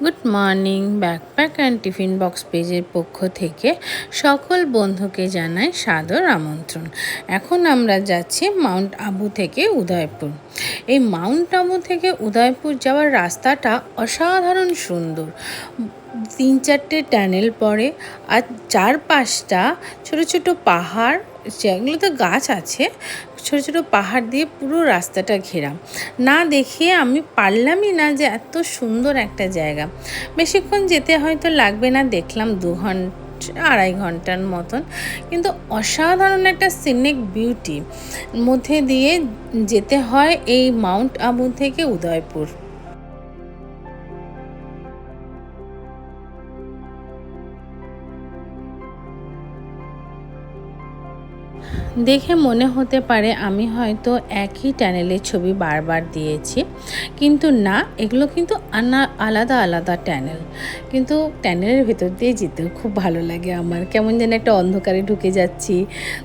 Good morning. Backpack and tiffin box পেজের পক্ষ থেকে সকল বন্ধুকে জানাই সাদর আমন্ত্রণ। এখন আমরা যাচ্ছি মাউন্ট আবু থেকে উদয়পুর। এই মাউন্ট আবু থেকে উদয়পুর যাওয়ার রাস্তাটা অসাধারণ সুন্দর। 3-4টে টানেল পড়ে, আর চারপাশটা ছোটো ছোটো পাহাড়, যেগুলোতে গাছ আছে, ছোটো ছোটো পাহাড় দিয়ে পুরো রাস্তাটা ঘেরা। না দেখিয়ে আমি পারলামই না যে এত সুন্দর একটা জায়গা। বেশিক্ষণ যেতে হয়তো লাগবে না, দেখলাম 2 ঘন্টা 2.5 ঘন্টার মতন, কিন্তু অসাধারণ একটা সিনিক বিউটি মধ্যে দিয়ে যেতে হয় এই মাউন্ট আবু থেকে উদয়পুর। দেখে মনে হতে পারে আমি হয়তো একই চ্যানেলের ছবি বারবার দিয়েছি, কিন্তু না, এগুলো কিন্তু আলাদা আলাদা চ্যানেল। কিন্তু চ্যানেলের ভেতর দিয়ে যেতেও খুব ভালো লাগে আমার। কেমন যেন একটা অন্ধকারে ঢুকে যাচ্ছি,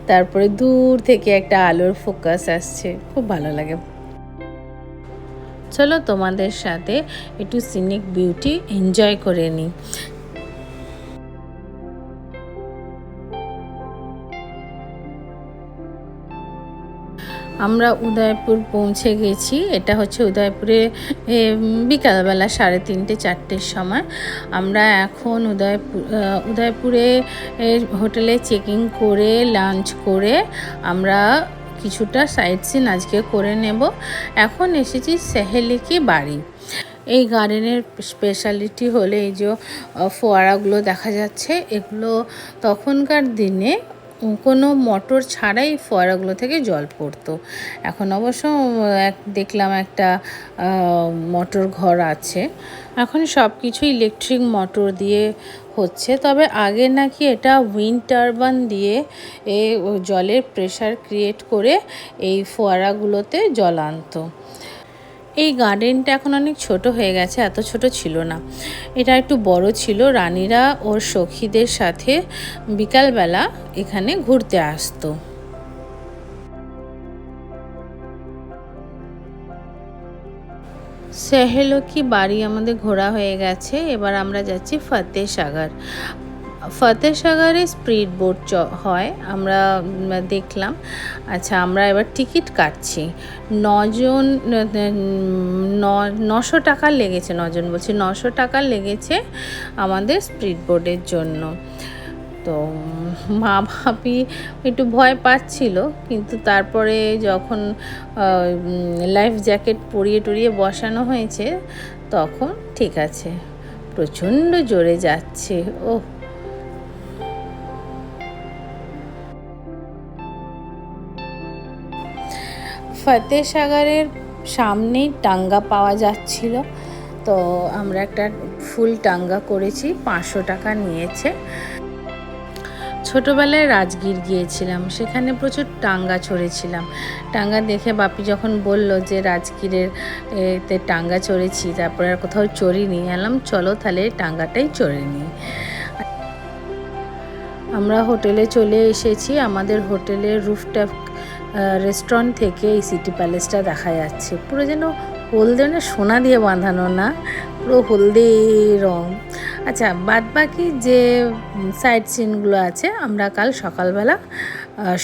তারপরে দূর থেকে একটা আলোর ফোকাস আসছে, খুব ভালো লাগে। চলো তোমাদের সাথে একটু সিনিক বিউটি এনজয় করে নিই। আমরা উদয়পুর পৌঁছে গেছি। এটা হচ্ছে উদয়পুরে বিকালবেলা 3:30-4টের সময়। আমরা এখন উদয়পুরে হোটেলে চেকিং করে লাঞ্চ করে আমরা কিছুটা সাইট সিন আজকে করে নেব। এখন এসেছি সেহেলিকি বাড়ি। এই গার্ডেনের স্পেশালিটি হলে এই যে ফোয়ারাগুলো দেখা যাচ্ছে, এগুলো তখনকার দিনে কোনো মোটর ছাড়াই ফোয়ারাগুলো থেকে জল পড়তো। এখন অবশ্য দেখলাম একটা মোটর ঘর আছে। এখন সব কিছু ইলেকট্রিক মোটর দিয়ে হচ্ছে, তবে আগে নাকি এটা উইন্ড টারবাইন দিয়ে জলের প্রেশার ক্রিয়েট করে এই ফোয়ারাগুলোতে জল আনতো। এই গার্ডেনটা এখন অনেক ছোট হয়ে গেছে, এত ছোট ছিল না, এটা একটু বড় ছিল। রানীরা ওর সখীদের সাথে বিকালবেলা এখানে ঘুরতে আসতো। সেহেলিকি বাড়ি আমাদের ঘোরা হয়ে গেছে। এবার আমরা যাচ্ছি ফতেসাগর। ফতেসাগরে স্পিড বোট হয়, আমরা দেখলাম। আচ্ছা, আমরা এবার টিকিট কাটছি। 900 টাকা লেগেছে, 900 টাকা লেগেছে আমাদের স্পিড বোটের জন্য। তো মা ভাবি একটু ভয় পাচ্ছিল, কিন্তু তারপরে যখন লাইফ জ্যাকেট পরিয়ে টরিয়ে বসানো হয়েছে তখন ঠিক আছে। প্রচণ্ড জোরে যাচ্ছে। ও ফতেসাগরের সামনেই টাঙ্গা পাওয়া যাচ্ছিল, তো আমরা একটা ফুল টাঙ্গা করেছি, 500 টাকা নিয়েছে। ছোটোবেলায় রাজগীর গিয়েছিলাম, সেখানে প্রচুর টাঙ্গা চড়েছিলাম। টাঙ্গা দেখে বাপি যখন বলল যে রাজগীরের এতে টাঙ্গা চড়েছি, তারপরে আর কোথাও চড়িনি, এলাম চলো তাহলে টাঙ্গাটাই চড়ে নিই। আমরা হোটেলে চলে এসেছি। আমাদের হোটেলের রুফটপ রেস্টুরেন্ট থেকে এই সিটি প্যালেসটা দেখা যাচ্ছে। পুরো যেন হলদে, না সোনা দিয়ে বাঁধানো না, পুরো হলদে রং। আচ্ছা, বাদ বাকি যে সাইট সিনগুলো আছে আমরা কাল সকালবেলা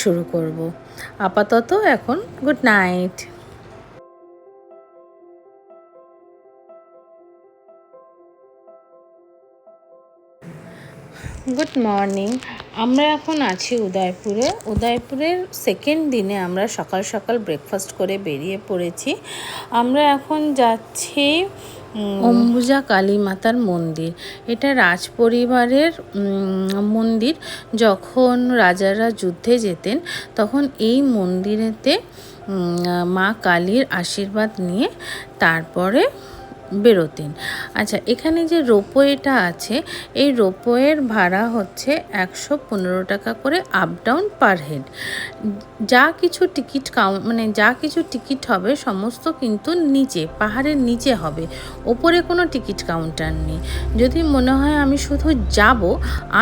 শুরু করব। আপাতত এখন গুড নাইট। Good morning. আমরা এখন আছি উদয়পুরে। উদয়পুরের সেকেন্ড দিনে আমরা সকাল সকাল ব্রেকফাস্ট করে বেরিয়ে পড়েছি। আমরা এখন যাচ্ছি অম্বুজা কালী মাতার মন্দির। এটা রাজপরিবারের মন্দির। যখন রাজারা যুদ্ধে যেতেন তখন এই মন্দিরেতে মা কালীর আশীর্বাদ নিয়ে তারপরে বেরোতেন। আচ্ছা, এখানে যে রোপওয়েটা আছে, এই রোপওয়ের ভাড়া হচ্ছে 115 টাকা করে আপ ডাউন পার হেড। যা কিছু টিকিট যা কিছু টিকিট হবে সমস্ত কিন্তু নিচে, পাহাড়ের নিচে হবে, ওপরে কোনো টিকিট কাউন্টার নেই। যদি মনে হয় আমি শুধু যাব,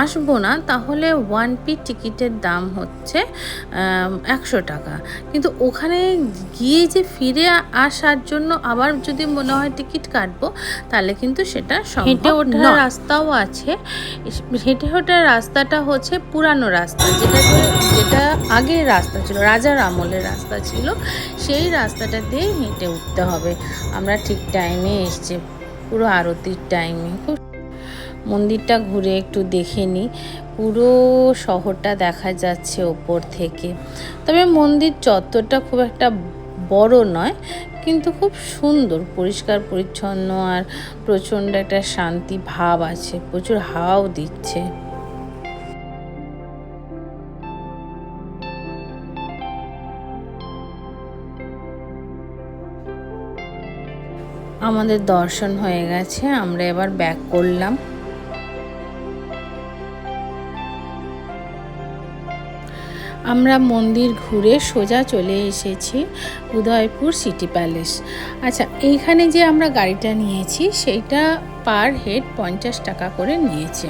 আসবো না, তাহলে 1 টিকিটের দাম হচ্ছে 100 টাকা। কিন্তু ওখানে গিয়ে যে ফিরে আসার জন্য আবার যদি মনে হয় টিকিট কাটবো, তাহলে কিন্তু সেটা হেঁটে ওঠার রাস্তাও আছে। হেঁটে ওঠার রাস্তাটা হচ্ছে পুরানো রাস্তা, যেটা আগের রাস্তা ছিল, রাজার আমলের রাস্তা ছিল, সেই রাস্তাটা দিয়ে হেঁটে উঠতে হবে। আমরা ঠিক টাইমে এসছি, পুরো আরতির টাইমে। খুব মন্দিরটা ঘুরে একটু দেখে নিই, পুরো শহরটা দেখা যাচ্ছে ওপর থেকে। তবে মন্দির চত্বরটা খুব একটা বড় নয়, কিন্তু খুব সুন্দর, পরিষ্কার পরিচ্ছন্ন, আর প্রচণ্ড একটা শান্তি ভাব আছে, প্রচুর হাওয়াও দিচ্ছে। আমাদের দর্শন হয়ে গেছে, আমরা এবার ব্যাক করলাম। আমরা মন্দির ঘুরে সোজা চলে এসেছি উদয়পুর সিটি প্যালেস। আচ্ছা, এইখানে যে আমরা গাড়িটা নিয়েছি সেইটা পার হেড 50 টাকা করে নিয়েছে,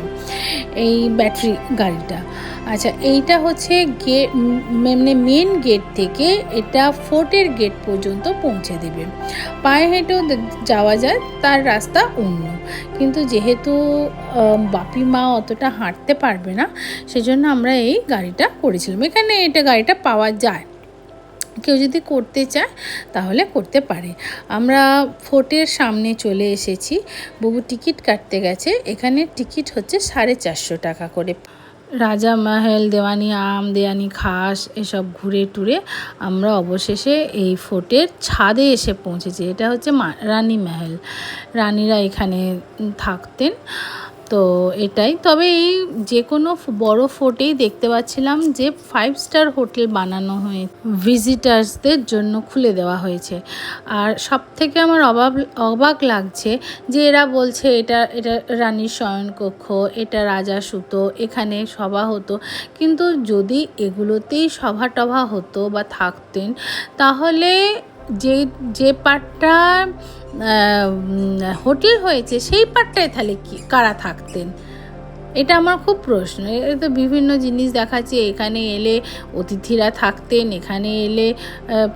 এই ব্যাটারি গাড়িটা। আচ্ছা, এইটা হচ্ছে মেন গেট থেকে এটা ফোর্টের গেট পর্যন্ত পৌঁছে দেবে। পায়ে হেঁটেও যাওয়া যায়, তার রাস্তা অন্য, কিন্তু যেহেতু বাপি মা অতটা হাঁটতে পারবে না, সেজন্য আমরা এই গাড়িটা করেছিলাম। এখানে গাড়িটা পাওয়া যায়, কেউ যদি করতে চায় তাহলে করতে পারে। আমরা ফোর্টের সামনে চলে এসেছি, বাবু টিকিট কাটতে গেছে। এখানে টিকিট হচ্ছে 450 টাকা করে। রাজা মহল, দেওয়ানি খাস এসব ঘুরে টুরে আমরা অবশেষে এই ফোর্টের ছাদে এসে পৌঁছেছি। এটা হচ্ছে রানী মহল, রানীরা এখানে থাকতেন। তো এটাই। তবে এই যে কোনো বড় ফোর্টেই দেখতে পাচ্ছিলাম যে 5 স্টার হোটেল বানানো হয়ে ভিজিটার্সদের জন্য খুলে দেওয়া হয়েছে। আর সব থেকে আমার অবাক লাগছে যে এরা বলছে এটা রানীর শয়নকক্ষ, এটা রাজা সুতো, এখানে সভা হতো। কিন্তু যদি এগুলোতেই সভা টভা হতো বা থাকতেন, তাহলে যে পার্টটা হোটেল হয়েছে সেই পার্টটায় তাহলে কারা থাকতেন? এটা আমার খুব প্রশ্ন। এটা তো বিভিন্ন জিনিস দেখাচ্ছে, এখানে এলে অতিথিরা থাকতেন, এখানে এলে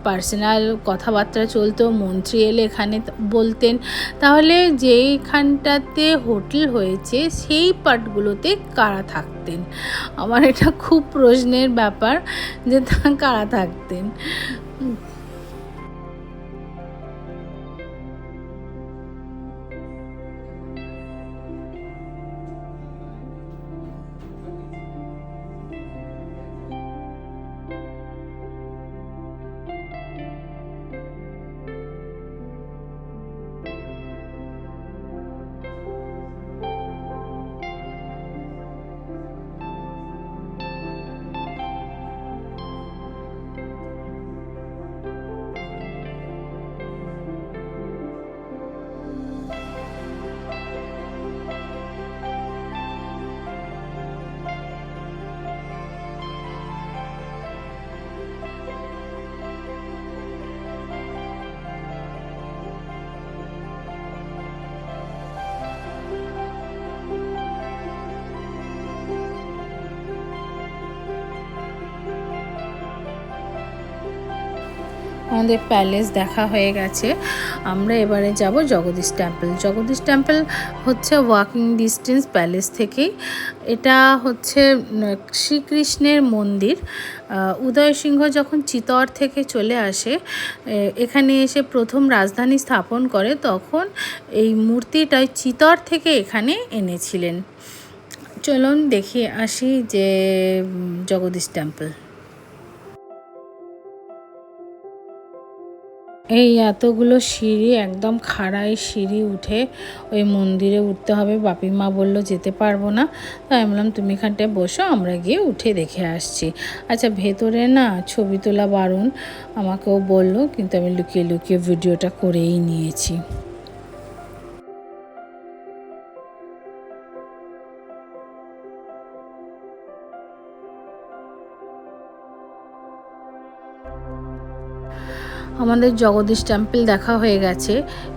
পার্সোনাল কথাবার্তা চলতো, মন্ত্রী এলে এখানে বলতেন। তাহলে যেইখানটাতে হোটেল হয়েছে সেই পার্টগুলোতে কারা থাকতেন? আমার এটা খুব প্রশ্নের ব্যাপার যে কারা থাকতেন। আমাদের প্যালেস দেখা হয়ে গেছে, আমরা এবারে যাব জগদীশ টেম্পল। জগদীশ টেম্পল হচ্ছে ওয়াকিং ডিস্টেন্স প্যালেস থেকেই। এটা হচ্ছে শ্রীকৃষ্ণের মন্দির। উদয় সিংহ যখন চিতর থেকে চলে আসে, এখানে এসে প্রথম রাজধানী স্থাপন করে, তখন এই মূর্তিটা চিতর থেকে এখানে এনেছিলেন। চলুন দেখে আসি যে জগদীশ টেম্পল। এই এতগুলো সিঁড়ি, একদম খাড়াই সিঁড়ি উঠে ওই মন্দিরে উঠতে হবে। বাপি মা বললো যেতে পারবো না, তাই আমি বললাম তুমি এখানটায় বসো, আমরা গিয়ে উঠে দেখে আসছি। আচ্ছা, ভেতরে না ছবি তোলা বারণ, আমাকেও বললো, কিন্তু আমি লুকিয়ে লুকিয়ে ভিডিওটা করেই নিয়েছি। আমাদের জগদীশ টেম্পল দেখা হয়ে গেছে।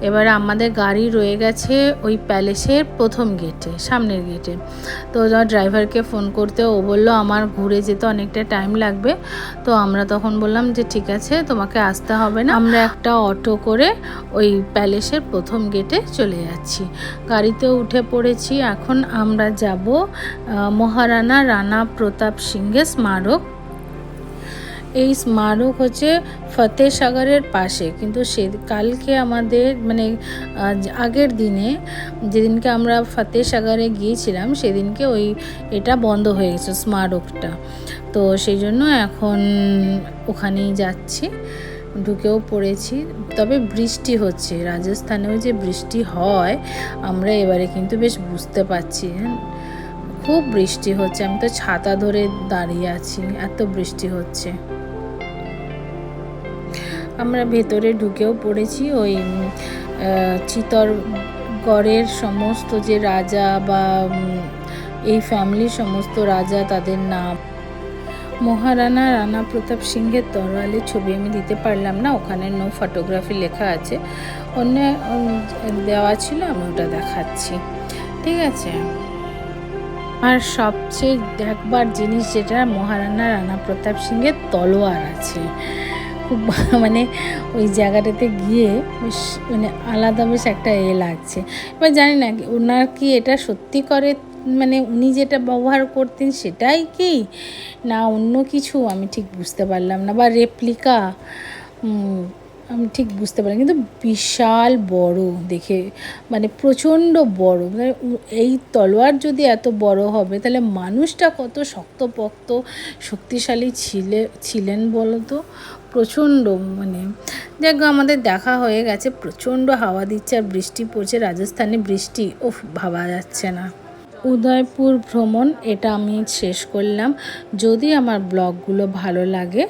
এবারে আমাদের গাড়ি রয়ে গেছে ওই প্যালেসের প্রথম গেটে, সামনের গেটে। তো ড্রাইভারকে ফোন করতে ও বললো আমার ঘুরে যেতে অনেকটা টাইম লাগবে। তো আমরা তখন বললাম যে ঠিক আছে, তোমাকে আসতে হবে না, আমরা একটা অটো করে ওই প্যালেসের প্রথম গেটে চলে যাচ্ছি। গাড়িতে উঠে পড়েছি। এখন আমরা যাব মহারানা রানা প্রতাপ সিংহের স্মারক। এই স্মারক হচ্ছে ফতেসাগরের পাশে, কিন্তু কালকে আমাদের মানে আগের দিনে যেদিনকে আমরা ফতেসাগরে গিয়েছিলাম সেদিনকে এটা বন্ধ হয়ে গেছে স্মারকটা। তো সেই জন্য এখন ওখানেই যাচ্ছি, ঢুকেও পড়েছি। তবে বৃষ্টি হচ্ছে, রাজস্থানেও যে বৃষ্টি হয় আমরা এবারে কিন্তু বেশ বুঝতে পারছি। খুব বৃষ্টি হচ্ছে, আমি তো ছাতা ধরে দাঁড়িয়ে আছি, এত বৃষ্টি হচ্ছে। আমরা ভেতরে ঢুকেও পড়েছি। ওই চিত্তরগড়ের সমস্ত যে রাজা বা এই ফ্যামিলির সমস্ত রাজা, তাদের নাম। মহারানা রানা প্রতাপ সিংহের তরোয়ালের ছবি আমি দিতে পারলাম না, ওখানে নো ফটোগ্রাফি লেখা আছে, অন্য দেওয়া ছিল, আমি ওটা দেখাচ্ছি। ঠিক আছে। আর সবচেয়ে দেখবার জিনিস যেটা, মহারানা রানা প্রতাপ সিংহের তলোয়ার আছে। খুব মানে ওই জায়গাটাতে গিয়ে বেশ মানে আলাদা বেশ একটা লাগছে। এবার জানি না ওনার কি এটা সত্যি করে, মানে উনি যেটা ব্যবহার করতেন সেটাই কি না অন্য কিছু, আমি ঠিক বুঝতে পারলাম না, বা রেপ্লিকা, আমি ঠিক বুঝতে পারি। কিন্তু বিশাল বড় দেখে, মানে প্রচণ্ড বড়। মানে এই তলোয়ার যদি এত বড় হবে তাহলে মানুষটা কত শক্তপোক্ত শক্তিশালী ছিলেন বলো তো। প্রচণ্ড, মানে দেখো আমাদের দেখা হয়ে গেছে। প্রচণ্ড হাওয়া দিচ্ছে আর বৃষ্টি পড়ছে, রাজস্থানে বৃষ্টি ভাবা যাচ্ছে না। উদয়পুর ভ্রমণ এটা আমি শেষ করলাম। যদি আমার ব্লগগুলো ভালো লাগে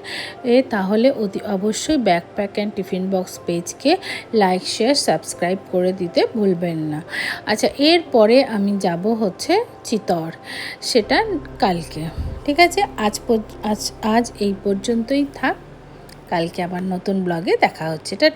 তাহলে অবশ্যই ব্যাকপ্যাক অ্যান্ড টিফিন বক্স পেজকে লাইক, শেয়ার, সাবস্ক্রাইব করে দিতে ভুলবেন না। আচ্ছা, এরপরে আমি যাব হচ্ছে চিত্তর, সেটা কালকে। ঠিক আছে, আজ এই পর্যন্তই থাক। কালকে আবার নতুন ব্লগে দেখা হচ্ছে। এটা